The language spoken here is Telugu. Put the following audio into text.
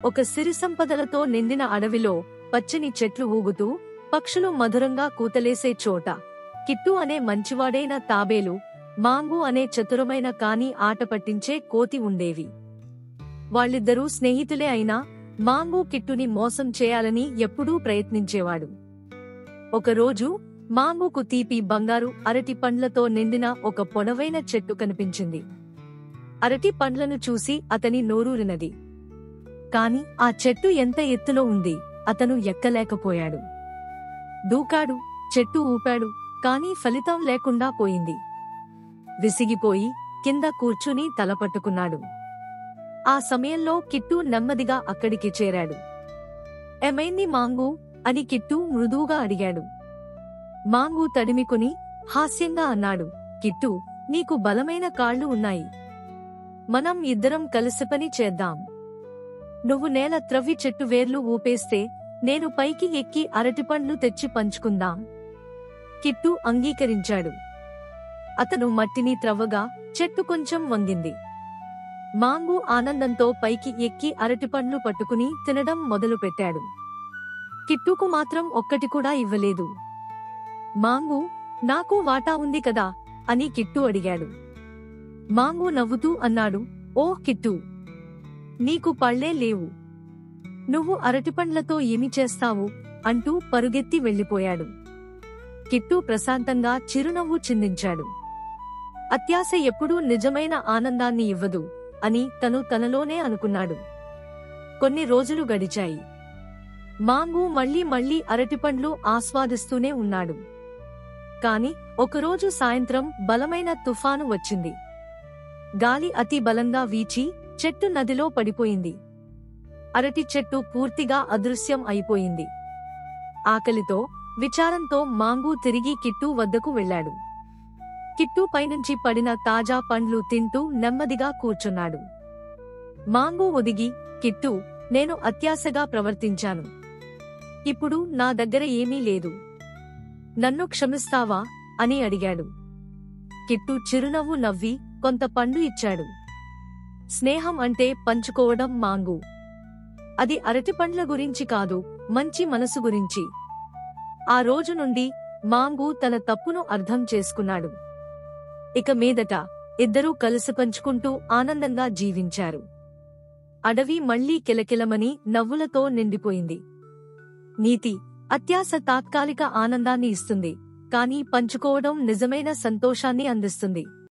ఒక సిరి సంపదలతో నిండిన అడవిలో పచ్చని చెట్లు ఊగుతూ పక్షులు మధురంగా కూతలేసే చోట కిట్టు అనే మంచివాడైన తాబేలు, మాంగు అనే చతురమైన కాని ఆట పట్టించే కోతి ఉండేవి. వాళ్ళిద్దరూ స్నేహితులే అయినా మాంగు కిట్టుని మోసం చేయాలని ఎప్పుడూ ప్రయత్నించేవాడు. ఒకరోజు మాంగుకు తీపి బంగారు అరటి పండ్లతో నిండిన ఒక పొడవైన చెట్టు కనిపించింది. అరటి పండ్లను చూసి అతని నోరూరినది. కాని ఆ చెట్టు ఎంత ఎత్తులో ఉంది, అతను ఎక్కలేకపోయాడు. దూకాడు, చెట్టు ఊపాడు, కాని ఫలితం లేకుండా పోయింది. విసిగిపోయి కింద కూర్చుని తలపట్టుకున్నాడు. ఆ సమయంలో కిట్టు నెమ్మదిగా అక్కడికి చేరాడు. ఏమైంది మాంగు అని కిట్టు మృదువుగా అడిగాడు. మాంగు తడిమికుని హాస్యంగా అన్నాడు, కిట్టు, నీకు బలమైన కాళ్ళు ఉన్నాయి. మనం ఇద్దరం కలిసి పని చేద్దాం. నువ్వు నేల త్రవ్వి చెట్టు వేర్లు ఊపేస్తే నేను పైకి ఎక్కి అరటిపండ్లు తెచ్చి పంచుకుందాం. కిట్టు అంగీకరించాడు. అతను మట్టిని త్రవ్వగా చెట్టు కొంచెం వంగింది. మాంగు ఆనందంతో పైకి ఎక్కి అరటిపండ్లు పట్టుకుని తినడం మొదలుపెట్టాడు. కిట్టుకు మాత్రం ఒక్కటి కూడా ఇవ్వలేదు. మాంగు, నాకు వాటా ఉంది కదా అని కిట్టు అడిగాడు. మాంగు నవ్వుతూ అన్నాడు, ఓహ్ కిట్టు, నీకు పళ్ళే లేవు. నువ్వు అరటిపండ్లతో ఏమి చేస్తావు అంటూ పరుగెత్తి వెళ్ళిపోయాడు. కిట్టు ప్రశాంతంగా చిరునవ్వు చిందించాడు. అత్యాశ ఎప్పుడూ నిజమైన ఆనందాన్ని ఇవ్వదు అని తనలోనే అనుకున్నాడు. కొన్ని రోజులు గడిచాయి. మాంగు మళ్లీ అరటిపండ్లు ఆస్వాదిస్తూనే ఉన్నాడు. కాని ఒకరోజు సాయంత్రం బలమైన తుఫాను వచ్చింది. గాలి అతి బలంగా వీచి చెట్టు నదిలో పడిపోయింది. అరటి చెట్టు పూర్తిగా అదృశ్యం అయిపోయింది. ఆకలితో, విచారంతో మాంగు తిరిగి కిట్టు వద్దకు వెళ్లాడు. కిట్టు పైనుంచి పడిన తాజా పండ్లు తింటూ నెమ్మదిగా కూర్చున్నాడు. మాంగు ఒదిగి, కిట్టు, నేను అత్యాశగా ప్రవర్తించాను. ఇప్పుడు నా దగ్గర ఏమీ లేదు. నన్ను క్షమిస్తావా అని అడిగాడు. కిట్టు చిరునవ్వు నవ్వి కొంత పండు ఇచ్చాడు. స్నేహం అంటే పంచుకోవడం మాంగు. అది అరటిపండ్ల గురించి కాదు, మంచి మనసు గురించి. ఆ రోజు నుండి మాంగు తన తప్పును అర్థం చేసుకున్నాడు. ఇక మీదట ఇద్దరూ కలిసి పంచుకుంటూ ఆనందంగా జీవించారు. అడవి మళ్లీ కిలకిలమని నవ్వులతో నిండిపోయింది. నీతి: అత్యాశ తాత్కాలిక ఆనందాన్ని ఇస్తుంది, కానీ పంచుకోవడం నిజమైన సంతోషాన్ని అందిస్తుంది.